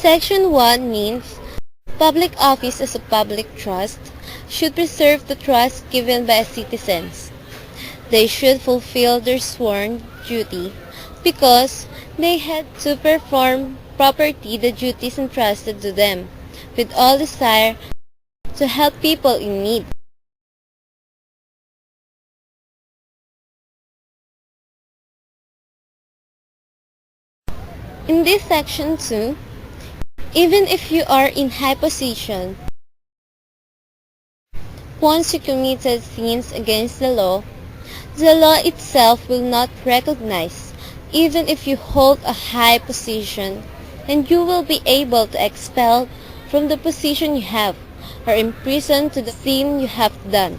Section 1 means public office as a public trust should preserve the trust given by citizens. They should fulfill their sworn duty because they had to perform properly the duties entrusted to them, with all desire to help people in need. In this section 2, even if you are in high position, once you committed sins against the law itself will not recognize, even if you hold a high position, and you will be able to expel from the position you have, or imprison to the sin you have done.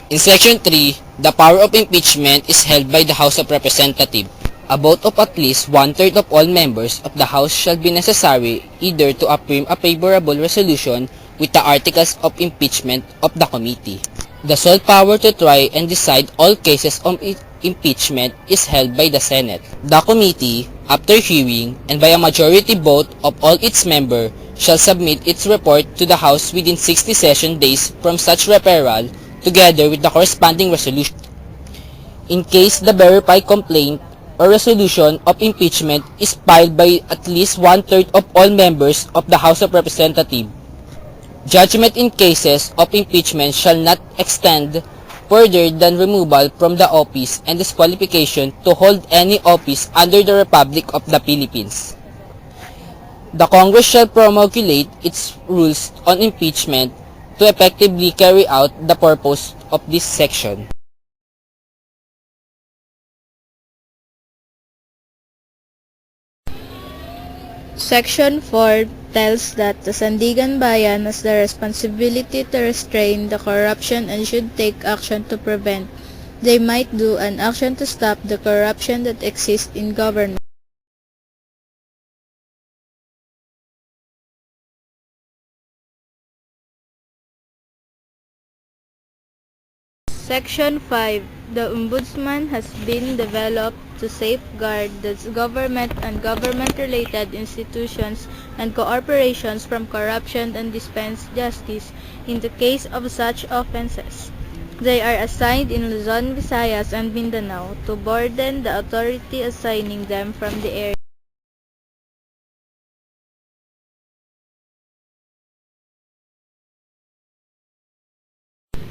In Section 3, the power of impeachment is held by the House of Representatives. A vote of at least one-third of all members of the House shall be necessary either to affirm a favorable resolution with the articles of impeachment of the committee. The sole power to try and decide all cases of impeachment is held by the Senate. The committee, after hearing and by a majority vote of all its members, shall submit its report to the House within 60 session days from such referral, together with the corresponding resolution. In case the verified complaint or resolution of impeachment is filed by at least one-third of all members of the House of Representatives, judgment in cases of impeachment shall not extend further than removal from the office and disqualification to hold any office under the Republic of the Philippines. The Congress shall promulgate its rules on impeachment to effectively carry out the purpose of this section. Section 4 tells that the Sandigan Bayan has the responsibility to restrain the corruption and should take action to prevent. They might do an action to stop the corruption that exists in government. Section 5. The Ombudsman has been developed to safeguard the government and government-related institutions and corporations from corruption and dispense justice in the case of such offenses. They are assigned in Luzon, Visayas, and Mindanao to burden the authority assigning them from the area.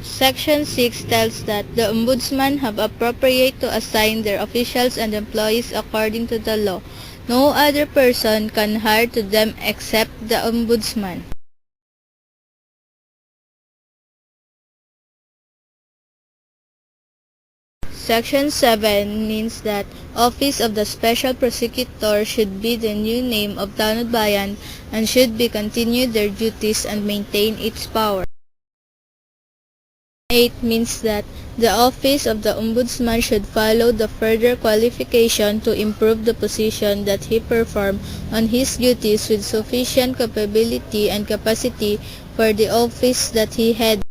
Section 6 tells that the Ombudsman have appropriate to assign their officials and employees according to the law. No other person can hire to them except the Ombudsman. Section 7 means that Office of the Special Prosecutor should be the new name of Tanod Bayan and should be continue their duties and maintain its power. 8 means that the office of the Ombudsman should follow the further qualification to improve the position that he performed on his duties with sufficient capability and capacity for the office that he had.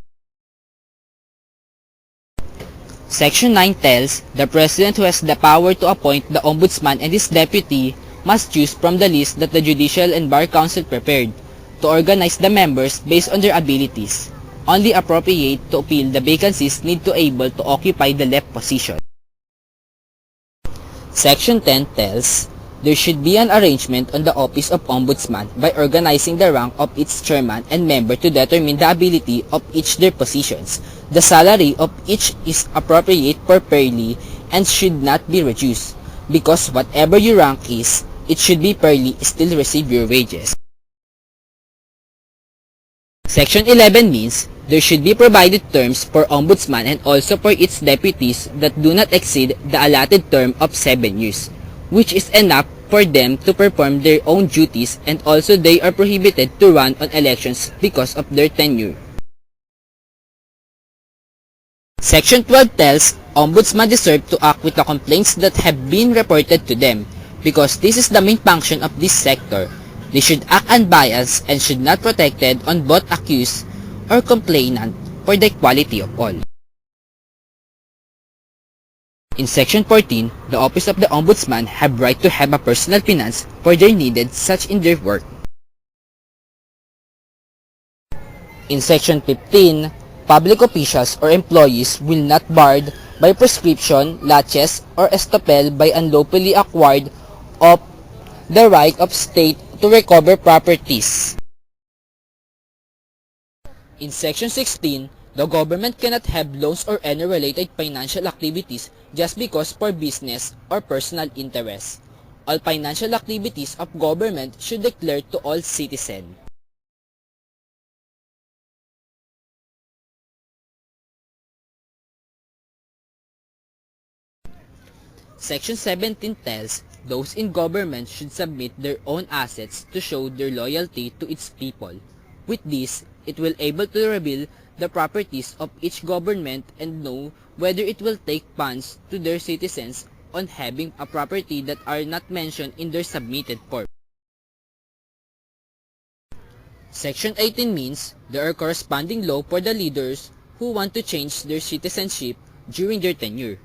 Section 9 tells the President who has the power to appoint the Ombudsman and his deputy must choose from the list that the Judicial and Bar Council prepared to organize the members based on their abilities. Only appropriate to fill the vacancies need to able to occupy the left position. Section 10 tells there should be an arrangement on the office of Ombudsman by organizing the rank of its chairman and member to determine the ability of each their positions. The salary of each is appropriate fairly and should not be reduced, because whatever your rank is, it should be fairly still receive your wages. Section 11 means there should be provided terms for Ombudsman and also for its deputies that do not exceed the allotted term of 7 years, which is enough for them to perform their own duties, and also they are prohibited to run on elections because of their tenure. Section 12 tells Ombudsman deserve to act with the complaints that have been reported to them because this is the main function of this sector. They should act unbiased and should not protected on both accused or complainant for the equality of all. In Section 14, the Office of the Ombudsman have right to have a personal finance for their needed such in their work. In Section 15, public officials or employees will not barred by prescription, laches, or estoppel by unlawfully acquired of the right of state to recover properties. In Section 16, the government cannot have loans or any related financial activities just because for business or personal interest. All financial activities of government should declare to all citizens. Section 17 tells those in government should submit their own assets to show their loyalty to its people. With this, it will able to reveal the properties of each government and know whether it will take funds to their citizens on having a property that are not mentioned in their submitted form. Section 18 means there are corresponding law for the leaders who want to change their citizenship during their tenure.